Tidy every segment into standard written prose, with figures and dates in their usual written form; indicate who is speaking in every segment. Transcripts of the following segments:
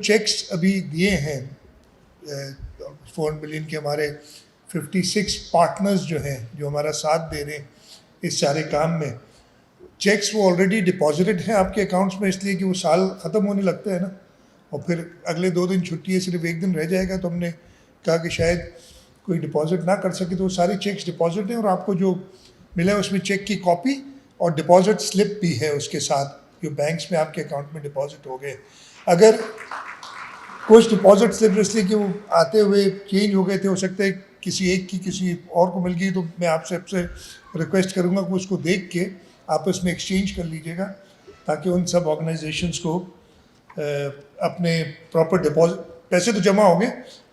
Speaker 1: Checks ابھی دیے ہیں 4 ملین کے، ہمارے 56 پارٹنرز جو ہیں جو ہمارا ساتھ دے رہے ہیں اس سارے کام میں، چیکس وہ آلریڈی ڈپازٹڈ ہیں آپ کے اکاؤنٹس میں، اس لیے کہ وہ سال ختم ہونے لگتا ہے نا، اور پھر اگلے 2 دن چھٹی ہے، صرف 1 دن رہ جائے گا، تو ہم نے کہا کہ شاید کوئی ڈپازٹ نہ کر سکے، تو وہ سارے چیکس ڈپازٹ ہیں، اور آپ کو جو ملا ہے اس میں چیک کی کاپی اور ڈپازٹ سلپ بھی ہے اس کے ساتھ، جو بینکس میں آپ کے اکاؤنٹ میں ڈپازٹ ہو گئے۔ اگر کچھ ڈپازٹ سلپ اس لیے کہ وہ آتے ہوئے چینج ہو گئے تھے، ہو سکتا ہے کسی ایک کی کسی اور کو مل گئی، تو میں آپ سے ریکویسٹ کروں گا کہ اس کو دیکھ کے آپس میں ایکسچینج کر لیجیے گا، تاکہ ان سب آرگنائزیشنس کو اپنے پراپر ڈپازٹ، پیسے تو جمع ہوں گے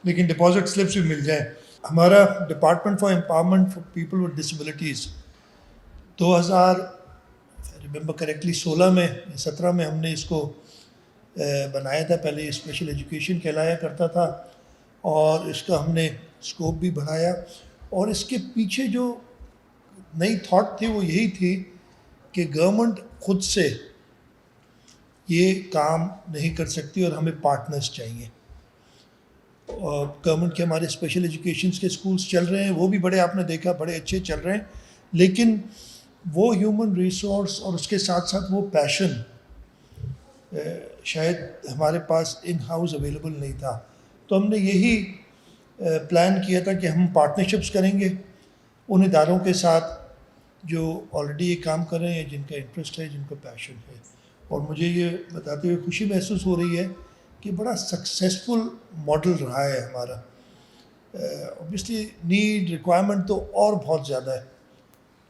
Speaker 1: لیکن ڈپازٹ سلپس بھی مل جائیں۔ ہمارا department for empowerment for people with disabilities 2000 remember correctly 16 میں 17 میں ہم نے اس کو بنایا تھا۔ پہلے یہ اسپیشل ایجوکیشن کہلایا کرتا تھا، اور اس کا ہم نے اسکوپ بھی بڑھایا، اور اس کے پیچھے جو نئی تھاٹ تھی وہ یہی تھی کہ گورنمنٹ خود سے یہ کام نہیں کر سکتی اور ہمیں پارٹنرز چاہیے۔ اور گورنمنٹ کے ہمارے اسپیشل ایجوکیشنس کے اسکولس چل رہے ہیں، وہ بھی بڑے، آپ نے دیکھا بڑے اچھے چل رہے ہیں، لیکن وہ ہیومن ریسورس اور اس کے ساتھ ساتھ وہ پیشن شاید ہمارے پاس ان ہاؤس اویلیبل نہیں تھا۔ تو ہم نے یہی پلان کیا تھا کہ ہم پارٹنرشپس کریں گے ان اداروں کے ساتھ جو آلریڈی یہ کام کر رہے ہیں، جن کا انٹرسٹ ہے، جن کو پیشن ہے۔ اور مجھے یہ بتاتے ہوئے خوشی محسوس ہو رہی ہے کہ بڑا سکسیزفل ماڈل رہا ہے ہمارا۔ اوبیسلی نیڈ ریکوائرمنٹ تو اور بہت زیادہ ہے،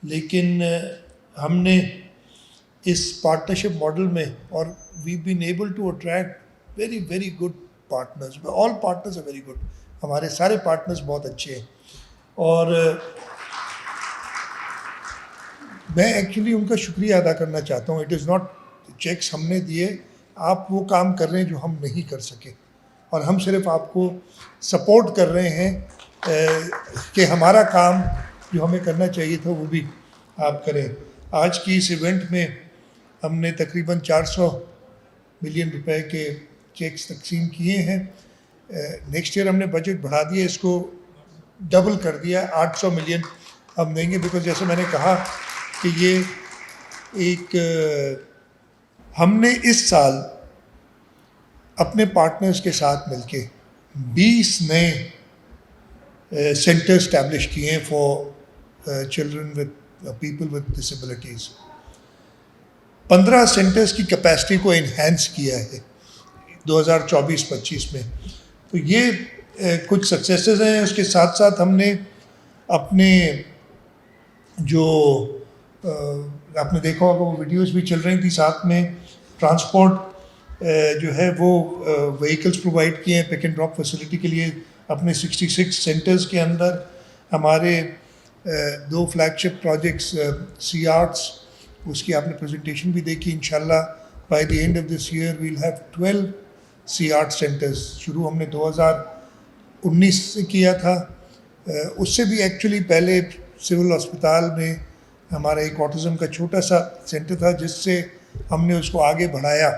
Speaker 1: لیکن ہم نے اس پارٹنرشپ ماڈل میں، اور we been able to attract very very good partners, all partners are very good, ہمارے سارے پارٹنرز بہت اچھے ہیں۔ اور میں ایکچولی ان کا شکریہ ادا کرنا چاہتا ہوں۔ اٹ از ناٹ چیکس ہم نے دیے، آپ وہ کام کر رہے ہیں جو ہم نہیں کر سکے، اور ہم صرف آپ کو سپورٹ کر رہے ہیں کہ ہمارا کام جو ہمیں کرنا چاہیے تھا وہ بھی آپ کریں۔ آج کی اس ایونٹ میں ہم نے تقریباً 400 ملین روپے کے چیکس تقسیم کیے ہیں۔ نیکسٹ ایئر ہم نے بجٹ بڑھا دیا، اس کو ڈبل کر دیا، 800 ملین ہم دیں گے، بیکاز جیسے میں نے کہا کہ یہ ایک ہم نے اس سال اپنے پارٹنرز کے ساتھ مل کے 20 نئے سینٹر اسٹیبلش کیے ہیں for children with people with disabilities. 15 centres کی کیپیسٹی کو انہینس کیا ہے 2024-25 میں۔ تو یہ کچھ سکسیسز ہیں۔ اس کے ساتھ ساتھ ہم نے اپنے جو آپ نے دیکھا ہوگا وہ ویڈیوز بھی چل رہی تھی، ساتھ میں ٹرانسپورٹ جو ہے وہ وہیکلس پرووائڈ کیے ہیں پک اینڈ ڈراپ فیسلٹی کے لیے اپنے 66 سینٹرز کے اندر۔ ہمارے 2 flagship projects C arts, اس کی آپ نے پریزنٹیشن بھی دیکھی۔ انشاءاللہ by the end of this year we'll have 12 C art centres. شروع ہم نے 2019 سے کیا تھا، اس سے بھی ایکچولی پہلے سول ہسپتال میں ہمارا ایک آٹزم کا چھوٹا سا سینٹر تھا، جس سے ہم نے اس کو آگے بڑھایا،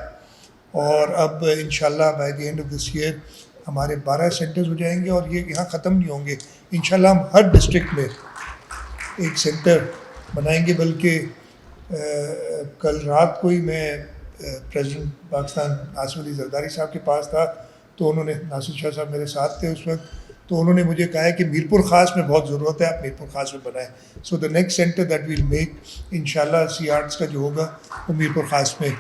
Speaker 1: اور اب انشاءاللہ by the end of this year ہمارے 12 سینٹرز ہو جائیں گے، اور یہ یہاں ختم نہیں ہوں گے۔ انشاءاللہ ہم ہر ڈسٹرکٹ میں ایک سینٹر بنائیں گے، بلکہ کل رات کو ہی میں پریزیڈنٹ پاکستان ناصر علی زرداری صاحب کے پاس تھا، تو انہوں نے، ناصر شاہ صاحب میرے ساتھ تھے اس وقت، تو انہوں نے مجھے کہا ہے کہ میرپور خاص میں بہت ضرورت ہے، آپ میرپور خاص میں بنائیں۔ So the next centre that will make انشاءاللہ سی آرٹس کا جو ہوگا وہ میرپور خاص میں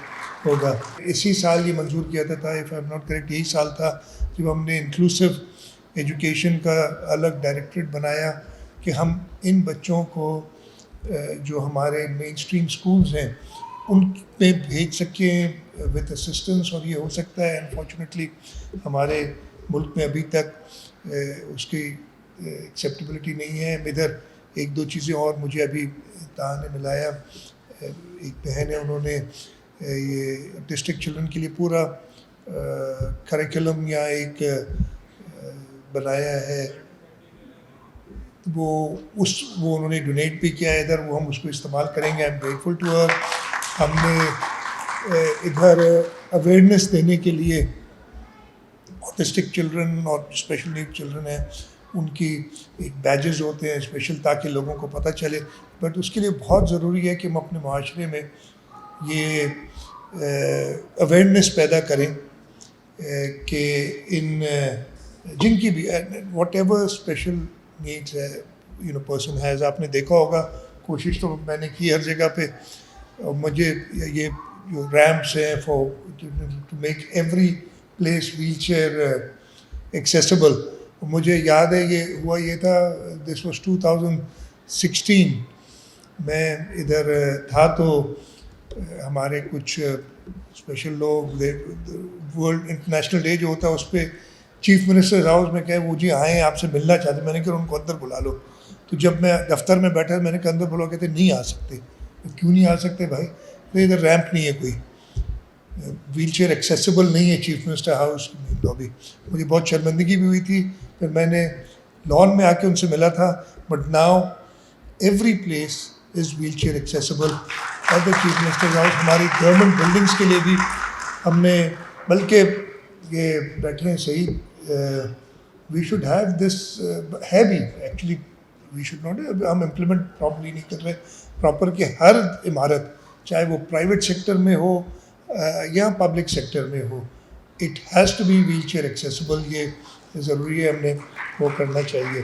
Speaker 1: ہوگا۔ اسی سال یہ منظور کیا تھا، if I am not correct, یہی سال تھا جب ہم نے انکلوسیو ایجوکیشن کا الگ ڈائریکٹریٹ بنایا کہ ہم ان بچوں کو جو ہمارے مین اسٹریم اسکولز ہیں ان پہ بھیج سکیں وتھ اسسٹنس، اور یہ ہو سکتا ہے۔ انفارچونیٹلی ہمارے ملک میں ابھی تک اس کی ایکسیپٹیبلٹی نہیں ہے۔ ادھر 1-2 چیزیں اور مجھے ابھی نے ملایا، ایک بہن ہے، انہوں نے یہ ڈسٹرکٹ چلڈرن کے لیے پورا کریکولم یا ایک بنایا ہے، وہ انہوں نے ڈونیٹ بھی کیا ہے ادھر، وہ ہم اس کو استعمال کریں گے۔ I am grateful to her. ہم نے ادھر اویئرنیس دینے کے لیے آٹسٹک چلڈرن اور اسپیشل نیڈ چلڈرن ہیں ان کی ایک بیجز ہوتے ہیں اسپیشل تاکہ لوگوں کو پتہ چلے. بٹ اس کے لیے بہت ضروری ہے کہ ہم اپنے معاشرے میں یہ اویئرنیس پیدا کریں کہ ان جن کی بھی واٹ ایور اسپیشل نیڈس ہے پرسن ہیز. آپ نے دیکھا ہوگا کوشش تو میں نے کی ہر جگہ پہ. مجھے یہ جو ریمپس ہیں for to make every place wheel chair accessible. مجھے یاد ہے یہ تھا دس واز 2016 میں ادھر تھا تو ہمارے کچھ اسپیشل لوگ ورلڈ انٹرنیشنل ڈے جو ہوتا ہے اس پہ چیف منسٹر ہاؤس میں کہے وہ جی آئیں آپ سے ملنا چاہتے. میں نے کہا ان کو اندر بلا لو. تو جب میں دفتر میں بیٹھا میں نے کہا اندر بلاؤ. کہتے نہیں آ سکتے. کیوں نہیں آ سکتے بھائی؟ ادھر ریمپ نہیں ہے کوئی, ویل چیئر ایکسیسیبل نہیں ہے چیف منسٹر ہاؤس لابی. مجھے بہت شرمندگی بھی ہوئی تھی. پھر میں نے لان میں آ کے ان سے ملا تھا. But now every place is wheel chair accessible at the chief minister house. ہماری گورنمنٹ بلڈنگس کے لیے بھی ہم نے, بلکہ یہ بیٹھے ہیں صحیح, وی شوڈ ہیو دس ہے بھی ایکچولی وی شوڈ ناٹ, ہم امپلیمنٹ پراپرلی نہیں کر رہے پراپر کہ ہر عمارت چاہے وہ پرائیویٹ سیکٹر میں ہو یا پبلک سیکٹر میں ہو it has to be wheel chair accessible. یہ ضروری ہے, ہم نے وہ کرنا چاہیے.